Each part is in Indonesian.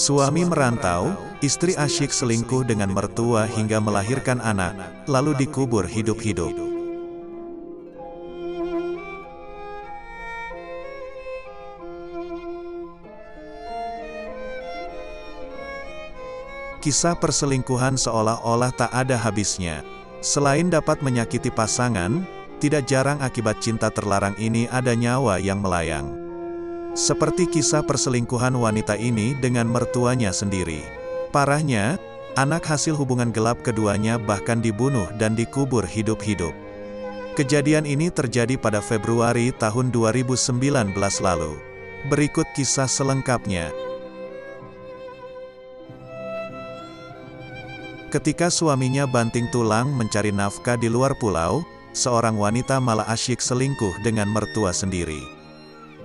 Suami merantau, istri asyik selingkuh dengan mertua hingga melahirkan anak, lalu dikubur hidup-hidup. Kisah perselingkuhan seolah-olah tak ada habisnya. Selain dapat menyakiti pasangan, tidak jarang akibat cinta terlarang ini ada nyawa yang melayang. Seperti kisah perselingkuhan wanita ini dengan mertuanya sendiri. Parahnya, anak hasil hubungan gelap keduanya bahkan dibunuh dan dikubur hidup-hidup. Kejadian ini terjadi pada Februari tahun 2019 lalu. Berikut kisah selengkapnya. Ketika suaminya banting tulang mencari nafkah di luar pulau, seorang wanita malah asyik selingkuh dengan mertua sendiri.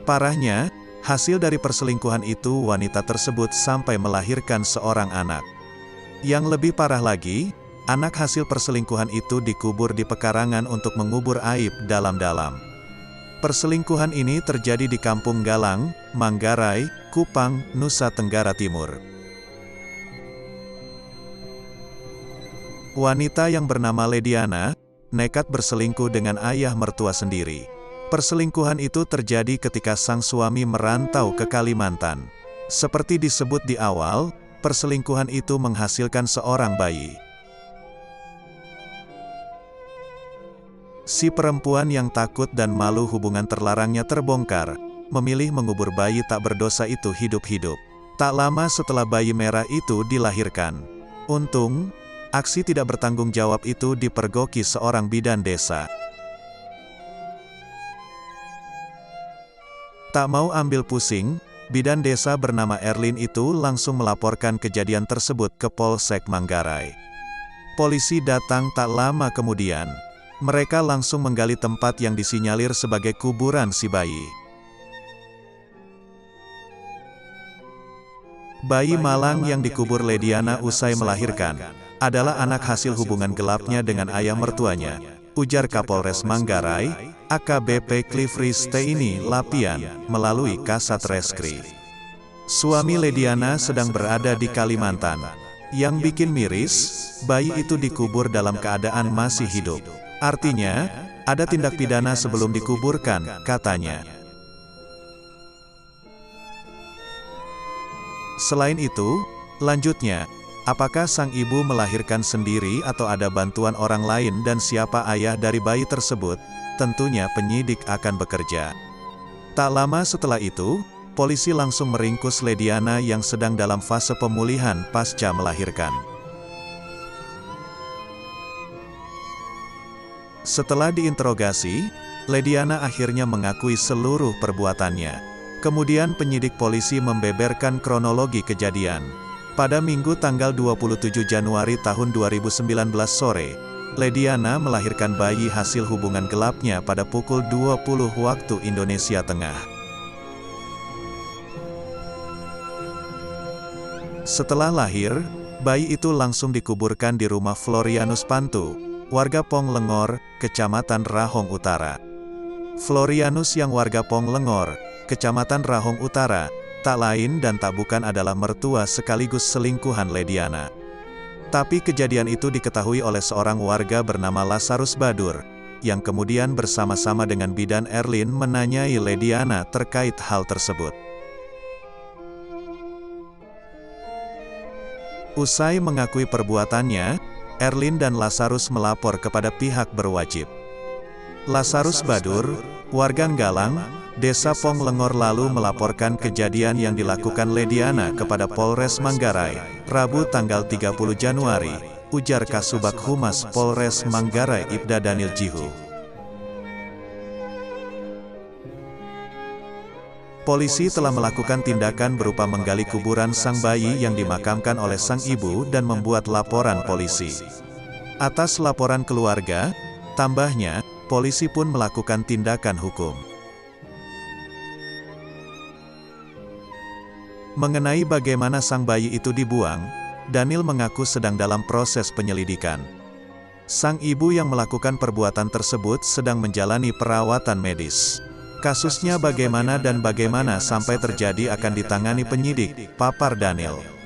Parahnya, hasil dari perselingkuhan itu wanita tersebut sampai melahirkan seorang anak. Yang lebih parah lagi, anak hasil perselingkuhan itu dikubur di pekarangan untuk mengubur aib dalam-dalam. Perselingkuhan ini terjadi di Kampung Galang, Manggarai, Kupang, Nusa Tenggara Timur. Wanita yang bernama Lediana, nekat berselingkuh dengan ayah mertua sendiri. Perselingkuhan itu terjadi ketika sang suami merantau ke Kalimantan. Seperti disebut di awal, perselingkuhan itu menghasilkan seorang bayi. Si perempuan yang takut dan malu hubungan terlarangnya terbongkar, memilih mengubur bayi tak berdosa itu hidup-hidup. Tak lama setelah bayi merah itu dilahirkan. Untung, aksi tidak bertanggung jawab itu dipergoki seorang bidan desa. Tak mau ambil pusing, bidan desa bernama Erlin itu langsung melaporkan kejadian tersebut ke Polsek Manggarai. Polisi datang tak lama kemudian. Mereka langsung menggali tempat yang disinyalir sebagai kuburan si bayi. Bayi malang yang dikubur Lediana usai melahirkan adalah anak hasil hubungan gelapnya dengan ayah mertuanya, ujar Kapolres Manggarai, AKBP Cliffrey Steini Lapian, melalui Kasat Reskrim. Suami Lediana sedang berada di Kalimantan. Yang bikin miris, bayi itu dikubur dalam keadaan masih hidup. Artinya, ada tindak pidana sebelum dikuburkan, katanya. Selain itu, lanjutnya, apakah sang ibu melahirkan sendiri atau ada bantuan orang lain dan siapa ayah dari bayi tersebut? Tentunya penyidik akan bekerja. Tak lama setelah itu, polisi langsung meringkus Lediana yang sedang dalam fase pemulihan pasca melahirkan. Setelah diinterogasi, Lediana akhirnya mengakui seluruh perbuatannya. Kemudian penyidik polisi membeberkan kronologi kejadian. Pada Minggu tanggal 27 Januari tahun 2019 sore, Lediana melahirkan bayi hasil hubungan gelapnya pada pukul 20 waktu Indonesia Tengah. Setelah lahir, bayi itu langsung dikuburkan di rumah Florianus Pantu, warga Pong Lengor, Kecamatan Rahong Utara. Florianus yang warga Pong Lengor, Kecamatan Rahong Utara, tak lain dan tak bukan adalah mertua sekaligus selingkuhan Lediana. Tapi kejadian itu diketahui oleh seorang warga bernama Lazarus Badur, yang kemudian bersama-sama dengan bidan Erlin menanyai Lediana terkait hal tersebut. Usai mengakui perbuatannya, Erlin dan Lazarus melapor kepada pihak berwajib. Lazarus Badur, warga Galang, Desa Pong Lengor lalu melaporkan kejadian yang dilakukan Lediana kepada Polres Manggarai, Rabu tanggal 30 Januari, ujar Kasubag Humas Polres Manggarai Ibda Daniel Jihu. Polisi telah melakukan tindakan berupa menggali kuburan sang bayi yang dimakamkan oleh sang ibu dan membuat laporan polisi. Atas laporan keluarga, tambahnya, polisi pun melakukan tindakan hukum. Mengenai bagaimana sang bayi itu dibuang, Daniel mengaku sedang dalam proses penyelidikan. Sang ibu yang melakukan perbuatan tersebut sedang menjalani perawatan medis. Kasusnya bagaimana dan bagaimana sampai terjadi akan ditangani penyidik, papar Daniel.